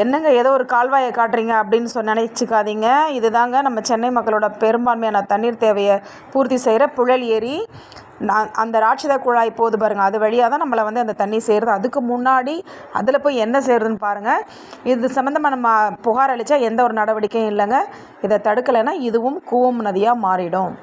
என்னங்க ஏதோ ஒரு கால்வாயை காட்டுறீங்க அப்படின்னு நினச்சிக்காதீங்க. இதுதாங்க நம்ம சென்னை மக்களோட பெரும்பான்மையான தண்ணீர் தேவையை பூர்த்தி செய்கிற புழல் ஏரி. அந்த ராட்சத குழாய் போகுது பாருங்கள், அது வழியாக தான் நம்மளை வந்து அந்த தண்ணி சேருது. அதுக்கு முன்னாடி அதில் போய் என்ன சேருதுன்னு பாருங்கள். இது சம்மந்தமாக நம்ம புகார் அளித்தா எந்த ஒரு நடவடிக்கையும் இல்லைங்க. இதை தடுக்கலைன்னா இதுவும் கூவம் நதியாக மாறிடும்.